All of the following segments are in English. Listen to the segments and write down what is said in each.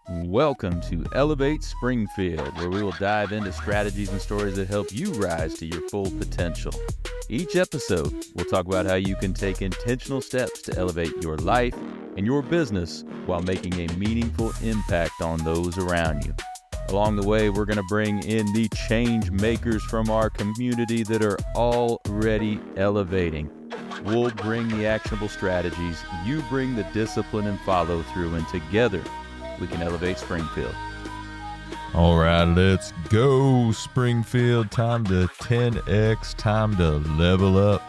Welcome to Elevate Springfield, where we will dive into strategies and stories that help you rise to your full potential. Each episode, we'll talk about how you can take intentional steps to elevate your life and your business while making a meaningful impact on those around you. Along the way, we're going to bring in the change makers from our community that are already elevating. We'll bring the actionable strategies, you bring the discipline and follow through, and together we can elevate Springfield. All right, let's go, Springfield. Time to 10X, time to level up.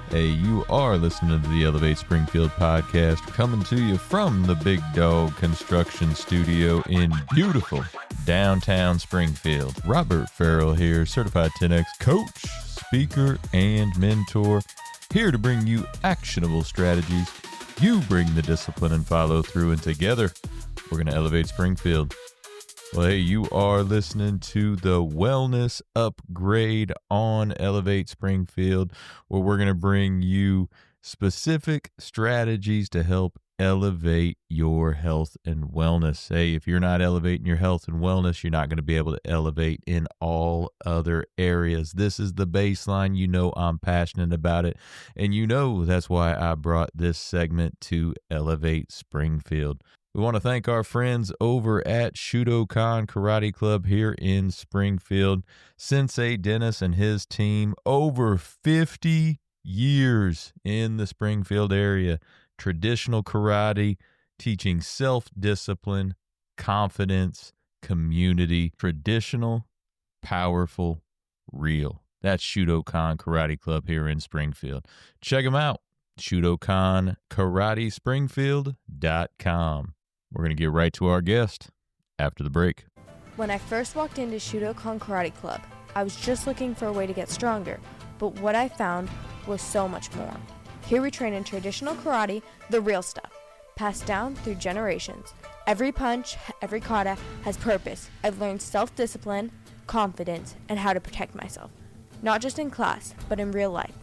Hey, you are listening to the Elevate Springfield podcast, coming to you from the Big Dog Construction Studio in beautiful downtown Springfield. Robert Farrell here, certified 10X coach, speaker, and mentor, here to bring you actionable strategies. You bring the discipline and follow through, and together we're going to elevate Springfield. Well, hey, you are listening to the Wellness Upgrade on Elevate Springfield, where we're going to bring you specific strategies to help elevate your health and wellness. Hey, if you're not elevating your health and wellness, you're not going to be able to elevate in all other areas. This is the baseline. You know I'm passionate about it, and you know that's why I brought this segment to Elevate Springfield. We want to thank our friends over at Shudokan Karate Club here in Springfield. Sensei Dennis and his team, over 50 years in the Springfield area. Traditional karate, teaching self-discipline, confidence, community. Traditional, powerful, real. That's Shudokan Karate Club here in Springfield. Check them out. ShudokanKarateSpringfield.com. We're going to get right to our guest after the break. When I first walked into Shudokan Karate Club, I was just looking for a way to get stronger, but what I found was so much more. Here we train in traditional karate, the real stuff, passed down through generations. Every punch, every kata has purpose. I've learned self-discipline, confidence, and how to protect myself. Not just in class, but in real life.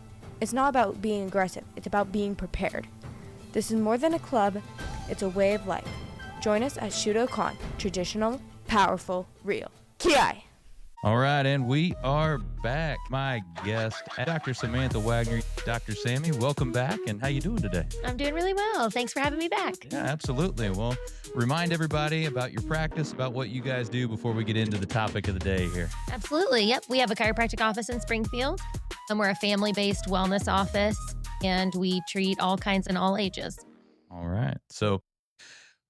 It's not about being aggressive, it's about being prepared. This is more than a club, it's a way of life. Join us at Shudokan, traditional, powerful, real. Ki. All right, and we are back. My guest, Dr. Samantha Waggener. Dr. Sammy, welcome back, and how you doing today? I'm doing really well. Thanks for having me back. Yeah, absolutely. Well, remind everybody about your practice, about what you guys do before we get into the topic of the day here. Absolutely. Yep. We have a chiropractic office in Springfield, and we're a family-based wellness office, and we treat all kinds and all ages. All right. So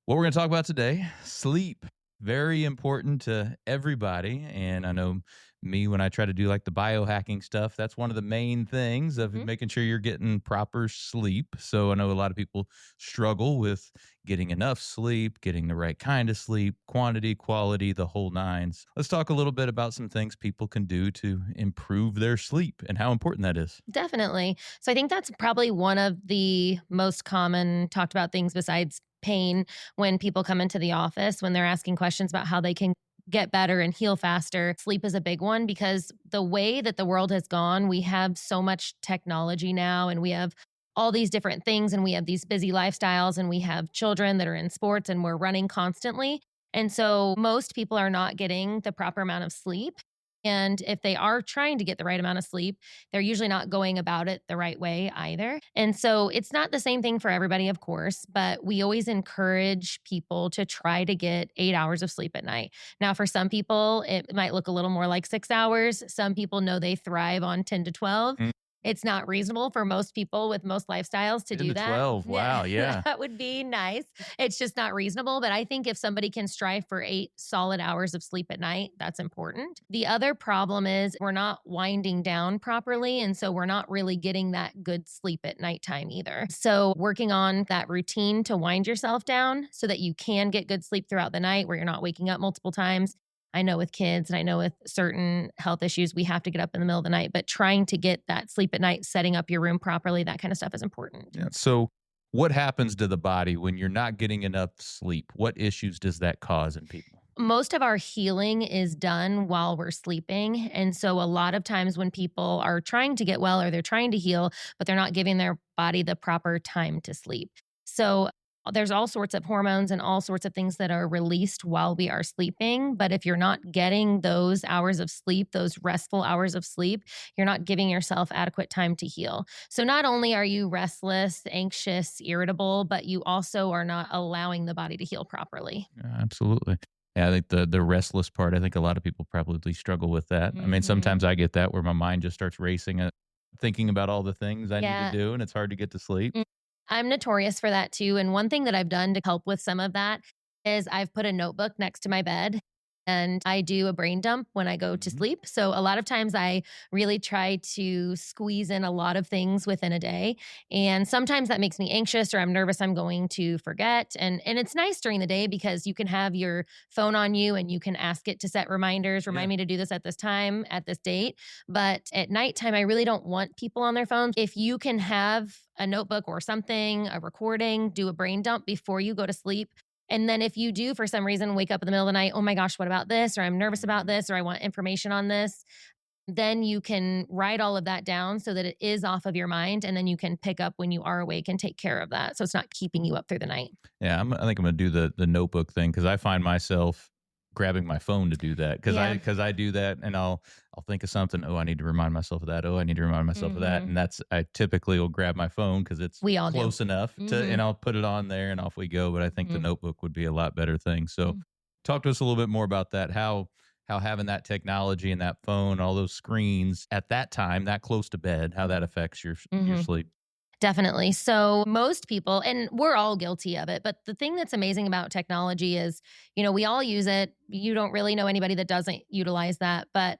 what we're going to talk about today, sleep. Very important to everybody. And I know me, when I try to do like the biohacking stuff, that's one of the main things of making sure you're getting proper sleep. So I know a lot of people struggle with getting enough sleep, getting the right kind of sleep, quantity, quality, the whole nines. Let's talk a little bit about some things people can do to improve their sleep and how important that is. Definitely. So I think that's probably one of the most common talked about things besides pain when people come into the office, when they're asking questions about how they can get better and heal faster. Sleep is a big one because the way that the world has gone, we have so much technology now, and we have all these different things, and we have these busy lifestyles, and we have children that are in sports, and we're running constantly. And so most people are not getting the proper amount of sleep. And if they are trying to get the right amount of sleep, they're usually not going about it the right way either. And so it's not the same thing for everybody, of course, but we always encourage people to try to get 8 hours of sleep at night. Now, for some people, it might look a little more like 6 hours. Some people know they thrive on 10 to 12. It's not reasonable for most people with most lifestyles to do that. 12, wow, yeah. That would be nice. It's just not reasonable. But I think if somebody can strive for 8 solid hours of sleep at night, that's important. The other problem is we're not winding down properly. And so we're not really getting that good sleep at nighttime either. So working on that routine to wind yourself down so that you can get good sleep throughout the night where you're not waking up multiple times. I know with kids and I know with certain health issues, we have to get up in the middle of the night, but trying to get that sleep at night, setting up your room properly, that kind of stuff is important. Yeah. So what happens to the body when you're not getting enough sleep? What issues does that cause in people? Most of our healing is done while we're sleeping. And so a lot of times when people are trying to get well or they're trying to heal, but they're not giving their body the proper time to sleep. So there's all sorts of hormones and all sorts of things that are released while we are sleeping. But if you're not getting those hours of sleep, those restful hours of sleep, you're not giving yourself adequate time to heal. So not only are you restless, anxious, irritable, but you also are not allowing the body to heal properly. Yeah, absolutely. Yeah, I think the restless part, I think a lot of people probably struggle with that. I mean, sometimes I get that where my mind just starts racing, thinking about all the things I need Yeah. to do, and it's hard to get to sleep. I'm notorious for that too. And one thing that I've done to help with some of that is I've put a notebook next to my bed and I do a brain dump when I go to Mhm. sleep. So a lot of times I really try to squeeze in a lot of things within a day. And sometimes that makes me anxious or I'm nervous I'm going to forget. And it's nice during the day because you can have your phone on you and you can ask it to set reminders, remind me to do this at this time, at this date. But at nighttime, I really don't want people on their phones. If you can have a notebook or something, a recording, do a brain dump before you go to sleep. And then if you do, for some reason, wake up in the middle of the night, oh my gosh, what about this? Or I'm nervous about this, or I want information on this, then you can write all of that down so that it is off of your mind. And then you can pick up when you are awake and take care of that. So it's not keeping you up through the night. Yeah, I think I'm gonna do the notebook thing because I find myself grabbing my phone to do that because Yeah. I do that and I'll think of something. Oh, I need to remind myself of that. Oh, I need to remind myself of that. And I typically will grab my phone because it's We all do. close enough to, and I'll put it on there and off we go. But I think the notebook would be a lot better thing. So, talk to us a little bit more about that. How having that technology and that phone, all those screens at that time, that close to bed, how that affects your sleep. Definitely. So most people, and we're all guilty of it, but the thing that's amazing about technology is, we all use it. You don't really know anybody that doesn't utilize that, but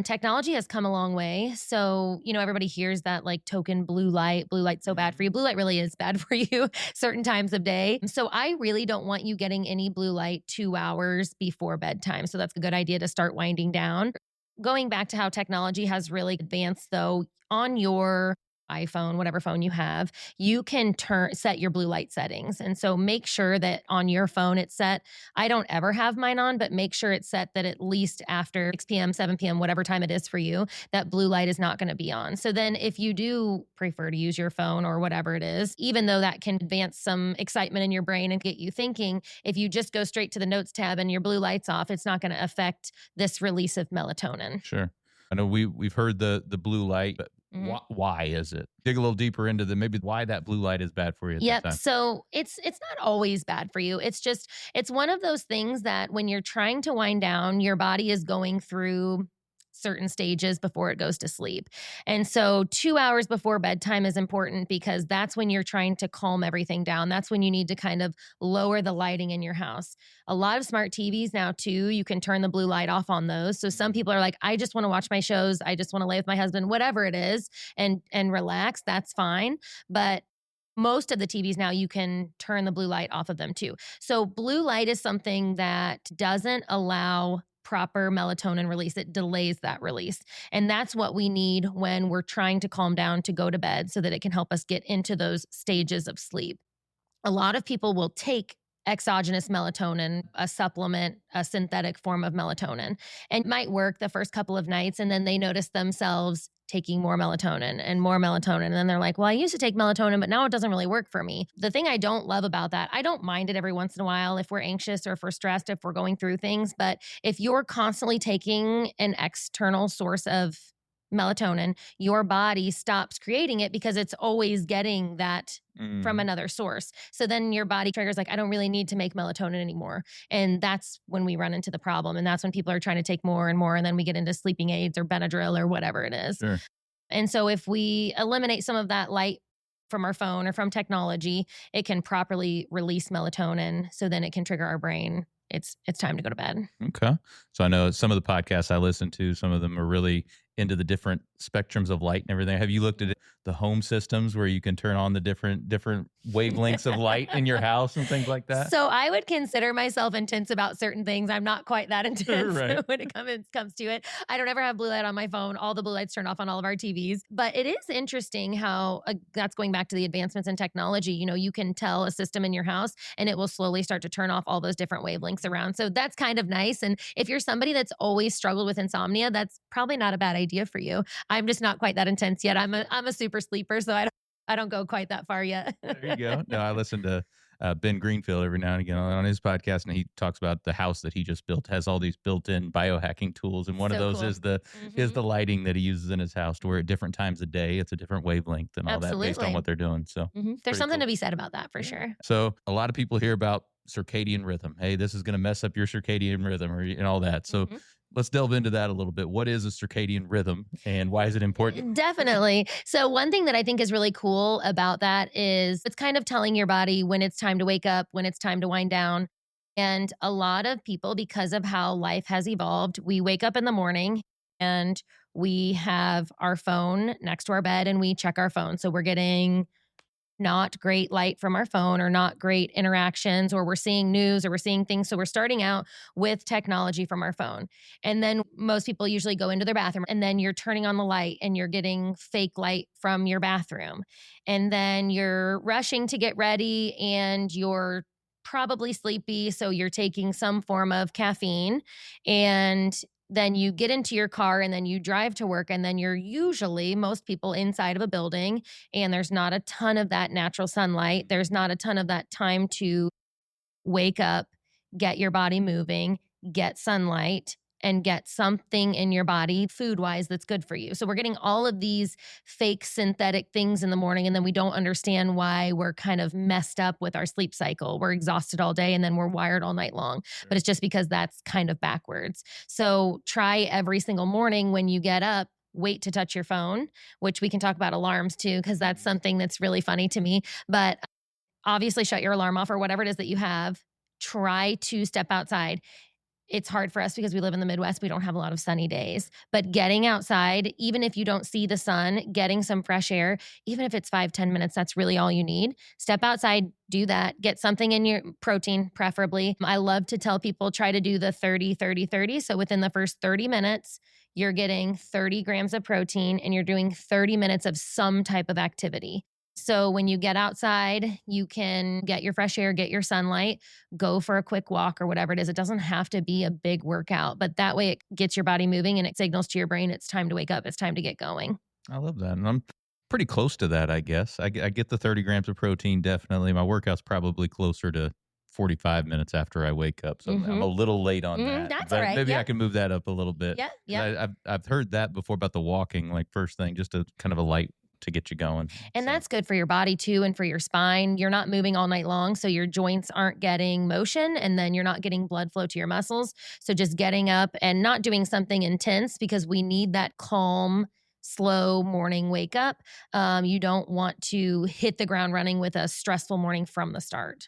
technology has come a long way. So, everybody hears that like token blue light's so bad for you. Blue light really is bad for you certain times of day. So I really don't want you getting any blue light 2 hours before bedtime. So that's a good idea to start winding down. Going back to how technology has really advanced though, on your iPhone, whatever phone you have, you can set your blue light settings. And so make sure that on your phone it's set. I don't ever have mine on, but make sure it's set that at least after 6 p.m., 7 p.m., whatever time it is for you, that blue light is not going to be on. So then if you do prefer to use your phone or whatever it is, even though that can advance some excitement in your brain and get you thinking, if you just go straight to the notes tab and your blue light's off, it's not going to affect this release of melatonin. Sure. I know we've heard the blue light, but why is it? Dig a little deeper into maybe why that blue light is bad for you at that time. So it's not always bad for you. It's one of those things that when you're trying to wind down, your body is going through certain stages before it goes to sleep. And so 2 hours before bedtime is important because that's when you're trying to calm everything down. That's when you need to kind of lower the lighting in your house. A lot of smart TVs now too, you can turn the blue light off on those. So some people are like, I just want to watch my shows. I just want to lay with my husband, whatever it is, and relax. That's fine. But most of the TVs now, you can turn the blue light off of them too. So blue light is something that doesn't allow proper melatonin release. It delays that release. And that's what we need when we're trying to calm down to go to bed so that it can help us get into those stages of sleep. A lot of people will take exogenous melatonin, a supplement, a synthetic form of melatonin, and it might work the first couple of nights. And then they notice themselves taking more melatonin and more melatonin. And then they're like, well, I used to take melatonin, but now it doesn't really work for me. The thing I don't love about that, I don't mind it every once in a while if we're anxious or if we're stressed, if we're going through things. But if you're constantly taking an external source of melatonin, your body stops creating it because it's always getting that from another source. So then your body triggers like, I don't really need to make melatonin anymore. And that's when we run into the problem. And that's when people are trying to take more and more. And then we get into sleeping aids or Benadryl or whatever it is. Sure. And so if we eliminate some of that light from our phone or from technology, it can properly release melatonin. So then it can trigger our brain. It's time to go to bed. Okay. So I know some of the podcasts I listen to, some of them are really into the different spectrums of light and everything. Have you looked at the home systems where you can turn on the different wavelengths of light in your house and things like that? So I would consider myself intense about certain things. I'm not quite that intense Right. when it comes to it. I don't ever have blue light on my phone. All the blue lights turned off on all of our TVs. But it is interesting how that's going back to the advancements in technology. You can tell a system in your house and it will slowly start to turn off all those different wavelengths around. So that's kind of nice. And if you're somebody that's always struggled with insomnia, that's probably not a bad idea for you. I'm just not quite that intense yet. I'm a super sleeper, so I don't go quite that far yet. There you go. No, I listen to Ben Greenfield every now and again on his podcast, and he talks about the house that he just built has all these built-in biohacking tools, and one of So those cool. is the lighting that he uses in his house, to where at different times of day it's a different wavelength and all that based on Absolutely. what they're doing. So There's something cool. to be said about that for sure. So a lot of people hear about circadian rhythm. Hey, this is going to mess up your circadian rhythm and all that. So let's delve into that a little bit. What is a circadian rhythm and why is it important? Definitely. So one thing that I think is really cool about that is it's kind of telling your body when it's time to wake up, when it's time to wind down. And a lot of people, because of how life has evolved, we wake up in the morning and we have our phone next to our bed and we check our phone. So we're getting not great light from our phone or not great interactions, or we're seeing news or we're seeing things. So we're starting out with technology from our phone. And then most people usually go into their bathroom and then you're turning on the light and you're getting fake light from your bathroom. And then you're rushing to get ready and you're probably sleepy. So you're taking some form of caffeine, and then you get into your car and then you drive to work, and then you're usually, most people, inside of a building, and there's not a ton of that natural sunlight. There's not a ton of that time to wake up, get your body moving, get sunlight, and get something in your body food-wise that's good for you. So we're getting all of these fake synthetic things in the morning, and then we don't understand why we're kind of messed up with our sleep cycle. We're exhausted all day and then we're wired all night long. But it's just because that's kind of backwards. So try every single morning when you get up, wait to touch your phone, which we can talk about alarms too, because that's something that's really funny to me. But obviously shut your alarm off or whatever it is that you have. Try to step outside. It's hard for us because we live in the Midwest. We don't have a lot of sunny days, but getting outside, even if you don't see the sun, getting some fresh air, even if it's 5-10 minutes, that's really all you need. Step outside, do that, get something in your protein, preferably. I love to tell people, try to do the 30-30-30. So within the first 30 minutes, you're getting 30 grams of protein and you're doing 30 minutes of some type of activity. So when you get outside, you can get your fresh air, get your sunlight, go for a quick walk or whatever it is. It doesn't have to be a big workout, but that way it gets your body moving and it signals to your brain it's time to wake up, it's time to get going. I love that. And I'm pretty close to that, I guess. I get the 30 grams of protein, definitely. My workout's probably closer to 45 minutes after I wake up. So I'm a little late on that. That's but all right. Maybe I can move that up a little bit. Yeah. I've heard that before about the walking, like first thing, just a kind of a light to get you going. And that's good for your body too, and for your spine. You're not moving all night long, so your joints aren't getting motion, and then you're not getting blood flow to your muscles. So just getting up and not doing something intense, because we need that calm, slow morning wake up. You don't want to hit the ground running with a stressful morning from the start.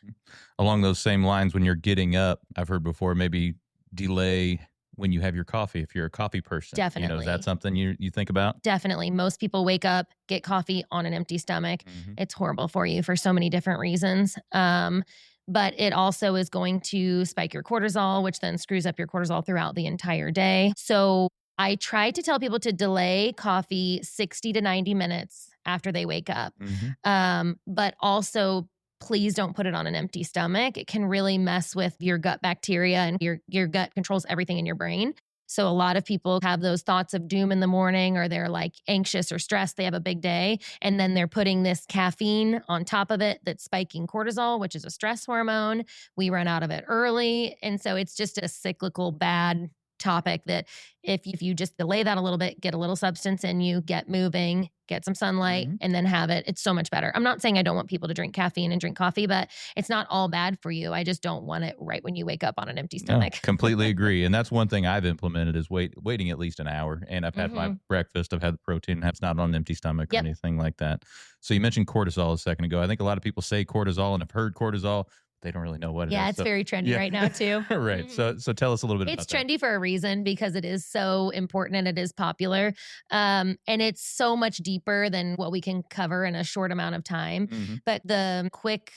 Along those same lines, when you're getting up, I've heard before, maybe delay when you have your coffee, if you're a coffee person. Definitely. Is that something you think about? Definitely. Most people wake up, get coffee on an empty stomach. It's horrible for you for so many different reasons. But it also is going to spike your cortisol, which then screws up your cortisol throughout the entire day. So I try to tell people to delay coffee 60 to 90 minutes after they wake up. But also, please don't put it on an empty stomach. It can really mess with your gut bacteria, and your gut controls everything in your brain. So a lot of people have those thoughts of doom in the morning, or they're like anxious or stressed. They have a big day, and then they're putting this caffeine on top of it that's spiking cortisol, which is a stress hormone. We run out of it early. And so it's just a cyclical bad topic that if you just delay that a little bit, get a little substance in you, get moving, get some sunlight, and then have it, it's so much better. I'm not saying I don't want people to drink caffeine and drink coffee, but it's not all bad for you. I just don't want it right when you wake up on an empty stomach. No, completely agree. And that's one thing I've implemented is waiting at least an hour. And I've had my breakfast, I've had the protein, it's not on an empty stomach or anything like that. So you mentioned cortisol a second ago. I think a lot of people say cortisol and have heard cortisol. They don't really know what it is. Yeah, it's very trendy right now too. Right. So tell us a little bit about that. It's trendy for a reason, because it is so important and it is popular. And it's so much deeper than what we can cover in a short amount of time. But the quick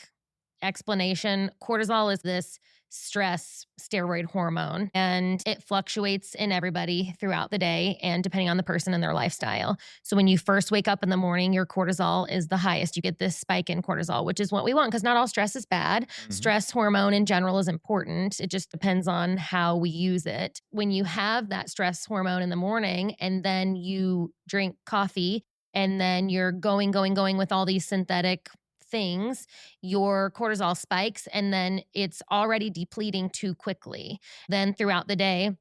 explanation, cortisol is this stress steroid hormone, and it fluctuates in everybody throughout the day and depending on the person and their lifestyle. So when you first wake up in the morning, your cortisol is the highest. You get this spike in cortisol, which is what we want, because not all stress is bad. Stress hormone in general is important. It just depends on how we use it. When you have that stress hormone in the morning and then you drink coffee, and then you're going with all these synthetic things, your cortisol spikes and then it's already depleting too quickly. Then throughout the day,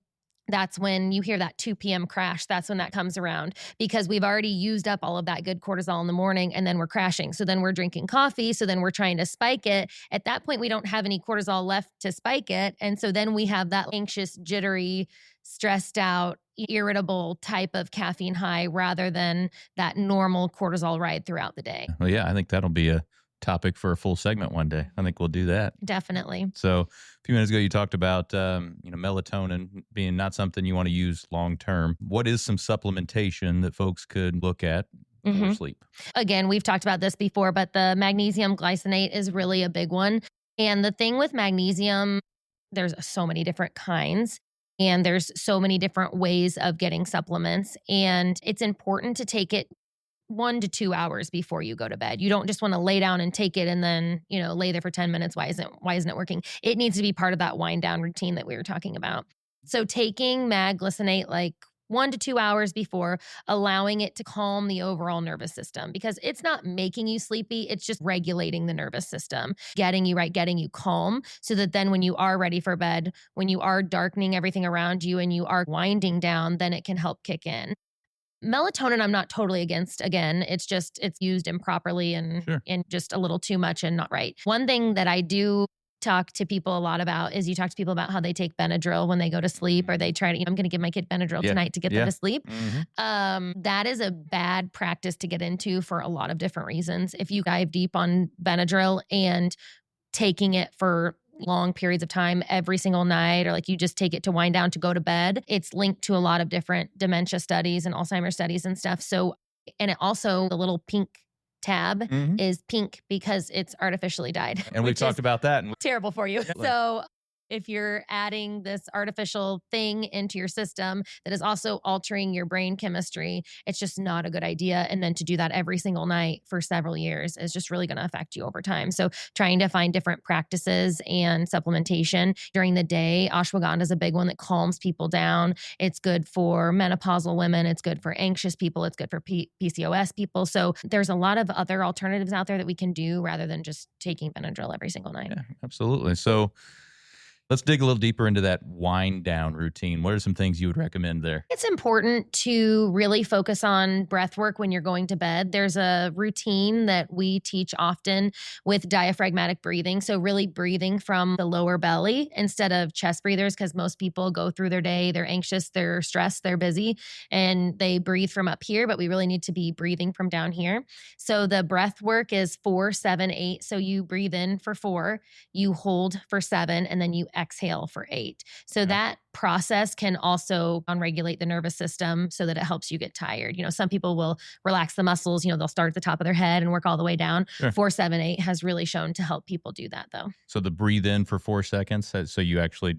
that's when you hear that 2 p.m. crash. That's when that comes around because we've already used up all of that good cortisol in the morning and then we're crashing. So then we're drinking coffee. So then we're trying to spike it. At that point, we don't have any cortisol left to spike it. And so then we have that anxious, jittery, stressed out, irritable type of caffeine high rather than that normal cortisol ride throughout the day. Well, yeah, I think that'll be a topic for a full segment one day. I think we'll do that. Definitely. So a few minutes ago, you talked about melatonin being not something you want to use long term. What is some supplementation that folks could look at for sleep? Again, we've talked about this before, but the magnesium glycinate is really a big one. And the thing with magnesium, there's so many different kinds. And there's so many different ways of getting supplements. And it's important to take it 1 to 2 hours before you go to bed. You don't just want to lay down and take it and then, lay there for 10 minutes. Why isn't it working? It needs to be part of that wind down routine that we were talking about. So taking mag glycinate like 1 to 2 hours before, allowing it to calm the overall nervous system because it's not making you sleepy. It's just regulating the nervous system, getting you calm so that then when you are ready for bed, when you are darkening everything around you and you are winding down, then it can help kick in. Melatonin, I'm not totally against. Again, it's used improperly and just a little too much and not right. One thing that I do talk to people a lot about is you talk to people about how they take Benadryl when they go to sleep or they try to, I'm going to give my kid Benadryl tonight to get them to sleep. That is a bad practice to get into for a lot of different reasons. If you dive deep on Benadryl and taking it for long periods of time every single night, or like you just take it to wind down to go to bed, it's linked to a lot of different dementia studies and Alzheimer's studies and stuff. So, and it also, the little pink tab is pink because it's artificially dyed. And we've talked about that. Terrible for you. So if you're adding this artificial thing into your system that is also altering your brain chemistry, it's just not a good idea. And then to do that every single night for several years is just really going to affect you over time. So trying to find different practices and supplementation during the day. Ashwagandha is a big one that calms people down. It's good for menopausal women. It's good for anxious people. It's good for PCOS people. So there's a lot of other alternatives out there that we can do rather than just taking Benadryl every single night. Yeah, absolutely. So let's dig a little deeper into that wind down routine. What are some things you would recommend there? It's important to really focus on breath work when you're going to bed. There's a routine that we teach often with diaphragmatic breathing. So really breathing from the lower belly instead of chest breathers, because most people go through their day, they're anxious, they're stressed, they're busy, and they breathe from up here, but we really need to be breathing from down here. So the breath work is 4, 7, 8. So you breathe in for 4, you hold for 7, and then you exhale for 8. So that process can also unregulate the nervous system so that it helps you get tired. Some people will relax the muscles, they'll start at the top of their head and work all the way down. 4, 7, 8 has really shown to help people do that though. So the breathe in for 4 seconds. So you actually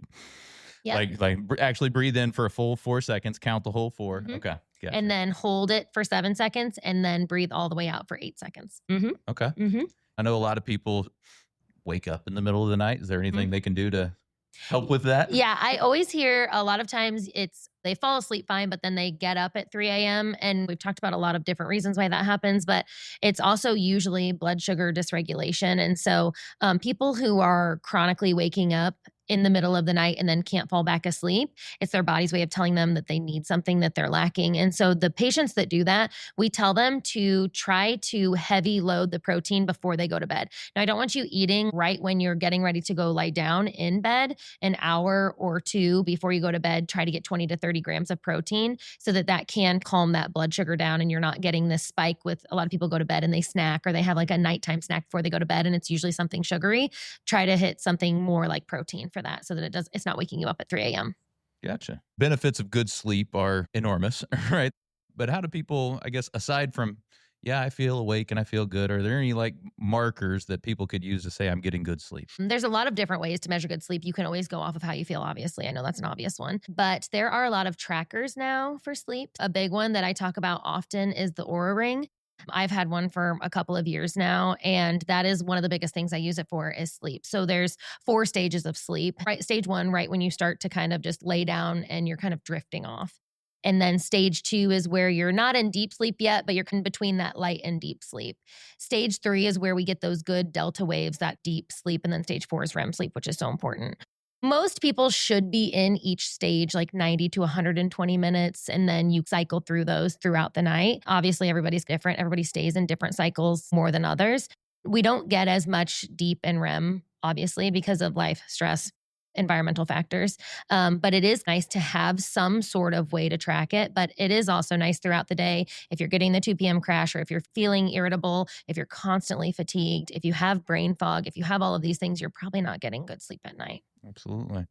actually breathe in for a full 4 seconds, count the whole 4. Okay. Gotcha. And then hold it for 7 seconds and then breathe all the way out for 8 seconds. Okay. I know a lot of people wake up in the middle of the night. Is there anything they can do to help with that? Yeah, I always hear a lot of times they fall asleep fine, but then they get up at 3 a.m. And we've talked about a lot of different reasons why that happens, but it's also usually blood sugar dysregulation. And so people who are chronically waking up in the middle of the night and then can't fall back asleep, it's their body's way of telling them that they need something that they're lacking. And so the patients that do that, we tell them to try to heavy load the protein before they go to bed. Now, I don't want you eating right when you're getting ready to go lie down in bed. An hour or 2 before you go to bed, try to get 20 to 30 grams of protein so that can calm that blood sugar down and you're not getting this spike with a lot of people go to bed and they snack or they have like a nighttime snack before they go to bed and it's usually something sugary. Try to hit something more like protein for that so that it's not waking you up at 3 a.m. Gotcha. Benefits of good sleep are enormous, right? But how do people, I guess, aside from, I feel awake and I feel good, are there any like markers that people could use to say I'm getting good sleep? There's a lot of different ways to measure good sleep. You can always go off of how you feel, obviously. I know that's an obvious one, but there are a lot of trackers now for sleep. A big one that I talk about often is the Oura Ring. I've had one for a couple of years now, and that is one of the biggest things I use it for is sleep. So there's 4 stages of sleep, right? Stage 1, right when you start to kind of just lay down and you're kind of drifting off. And then stage 2 is where you're not in deep sleep yet, but you're in between that light and deep sleep. Stage 3 is where we get those good delta waves, that deep sleep. And then stage 4 is REM sleep, which is so important. Most people should be in each stage like 90 to 120 minutes, and then you cycle through those throughout the night. Obviously, everybody's different. Everybody stays in different cycles more than others. We don't get as much deep and REM, obviously, because of life, stress, environmental factors. But it is nice to have some sort of way to track it. But it is also nice throughout the day if you're getting the 2 p.m. crash, or if you're feeling irritable, if you're constantly fatigued, if you have brain fog, if you have all of these things, you're probably not getting good sleep at night. Absolutely.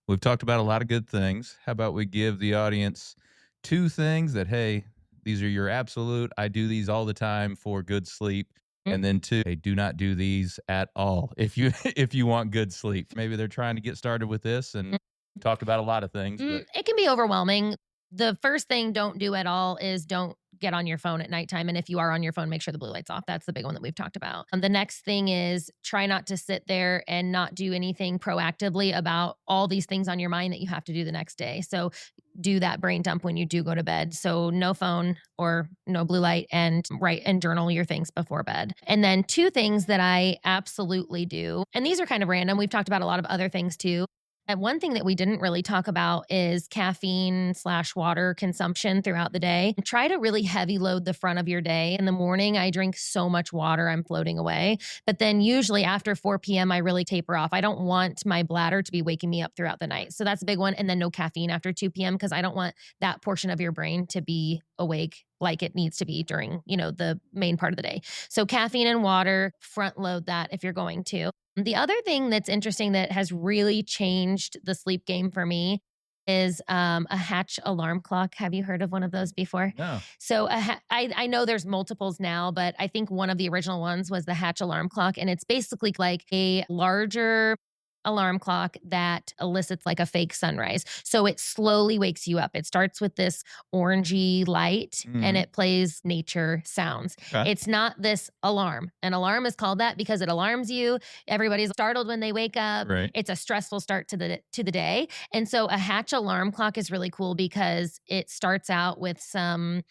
We've talked about a lot of good things. How about we give the audience 2 things that, hey, these are your absolute, I do these all the time for good sleep. And then 2, hey, do not do these at all if you want good sleep. Maybe they're trying to get started with this and talked about a lot of things. But It can be overwhelming. The first thing don't do at all is don't get on your phone at nighttime. And if you are on your phone, make sure the blue light's off. That's the big one that we've talked about. The next thing is try not to sit there and not do anything proactively about all these things on your mind that you have to do the next day. So do that brain dump when you do go to bed. So no phone or no blue light, and write and journal your things before bed. And then 2 things that I absolutely do, and these are kind of random. We've talked about a lot of other things too. And one thing that we didn't really talk about is caffeine/water consumption throughout the day. Try to really heavy load the front of your day. In the morning, I drink so much water, I'm floating away. But then usually after 4 p.m., I really taper off. I don't want my bladder to be waking me up throughout the night. So that's a big one. And then no caffeine after 2 p.m. because I don't want that portion of your brain to be awake like it needs to be during, the main part of the day. So caffeine and water, front load that if you're going to. The other thing that's interesting that has really changed the sleep game for me is a Hatch alarm clock. Have you heard of one of those before? no. So I know there's multiples now, but I think one of the original ones was the Hatch alarm clock. And it's basically like a larger alarm clock that elicits like a fake sunrise. So it slowly wakes you up. It starts with this orangey light and it plays nature sounds. Okay. It's not this alarm. An alarm is called that because it alarms you. Everybody's startled when they wake up. Right. It's a stressful start to the day. And so a Hatch alarm clock is really cool because it starts out with some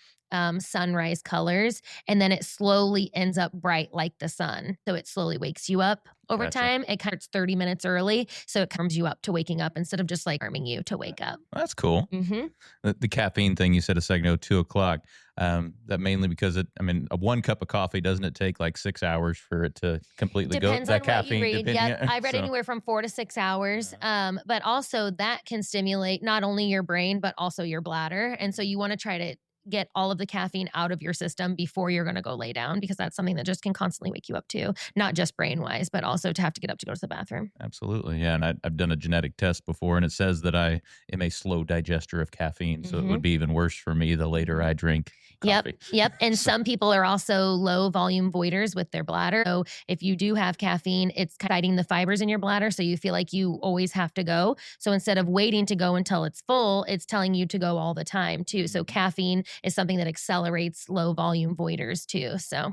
sunrise colors, and then it slowly ends up bright like the sun. So it slowly wakes you up over Gotcha. time. It kind of 30 minutes early. So it warms you up to waking up instead of just like harming you to wake up. That's cool. Mm-hmm. The caffeine thing you said a second ago, 2 o'clock. That mainly because a 1 cup of coffee, doesn't it take like 6 hours for it to completely Depends go? on That caffeine, what you read. depending- Yeah, I read so- anywhere from 4 to 6 hours. But also that can stimulate not only your brain, but also your bladder. And so you want to try to get all of the caffeine out of your system before you're going to go lay down, because that's something that just can constantly wake you up too, not just brain wise, but also to have to get up to go to the bathroom. Absolutely. Yeah. And I've done a genetic test before, and it says that I am a slow digester of caffeine. So it would be even worse for me the later I drink coffee. Yep. And some people are also low volume voiders with their bladder. So if you do have caffeine, it's fighting the fibers in your bladder. So you feel like you always have to go. So instead of waiting to go until it's full, it's telling you to go all the time too. So caffeine is something that accelerates low volume voiders too. So,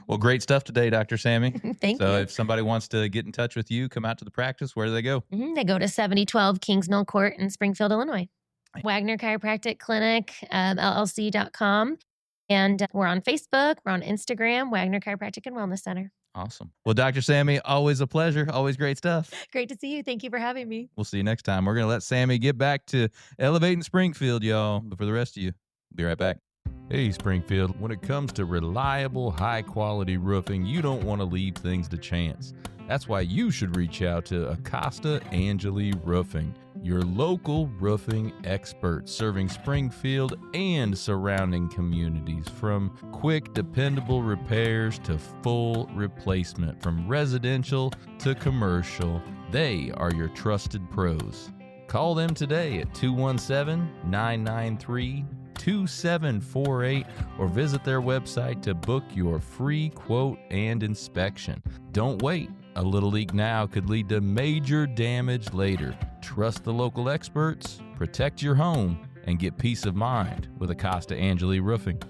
Well, great stuff today, Dr. Sammy. Thank So you. if somebody wants to get in touch with you, come out to the practice, where do they go? They go to 7012 Kings Mill Court in Springfield, Illinois. Waggener Chiropractic Clinic, LLC.com. And we're on Facebook, we're on Instagram, Waggener Chiropractic and Wellness Center. Awesome. Well, Dr. Sammy, always a pleasure. Always great stuff. Great to see you. Thank you for having me. We'll see you next time. We're going to let Sammy get back to elevating Springfield, y'all. But for the rest of you, be right back. Hey, Springfield, when it comes to reliable, high-quality roofing, you don't want to leave things to chance. That's why you should reach out to Acosta Angeli Roofing, your local roofing expert, serving Springfield and surrounding communities. From quick, dependable repairs to full replacement, from residential to commercial, they are your trusted pros. Call them today at 217-993-2748 or visit their website to book your free quote and inspection. Don't wait. A little leak now could lead to major damage later. Trust the local experts, protect your home, and get peace of mind with Acosta Angeli Roofing.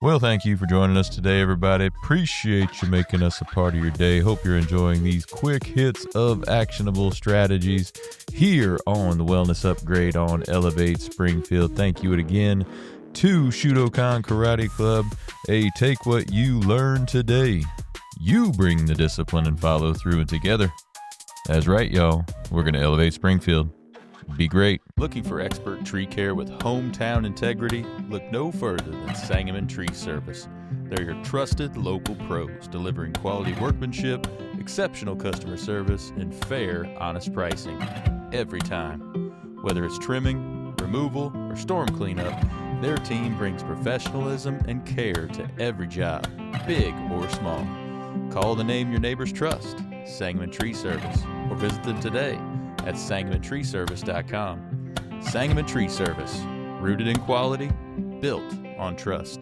Well, thank you for joining us today, everybody. Appreciate you making us a part of your day. Hope you're enjoying these quick hits of actionable strategies here on the Wellness Upgrade on Elevate Springfield. Thank you again to Shudokan Karate Club. Hey, take what you learned today. You bring the discipline and follow through, and together, that's right, y'all, we're going to elevate Springfield. Be great. Looking for expert tree care with hometown integrity? Look no further than Sangamon Tree Service. They're your trusted local pros, delivering quality workmanship, exceptional customer service, and fair, honest pricing every time. Whether it's trimming, removal, or storm cleanup, their team brings professionalism and care to every job, big or small. Call the name your neighbors trust, Sangamon Tree Service, or visit them today at SangamonTreeService.com. Sangamon Tree Service, rooted in quality, built on trust.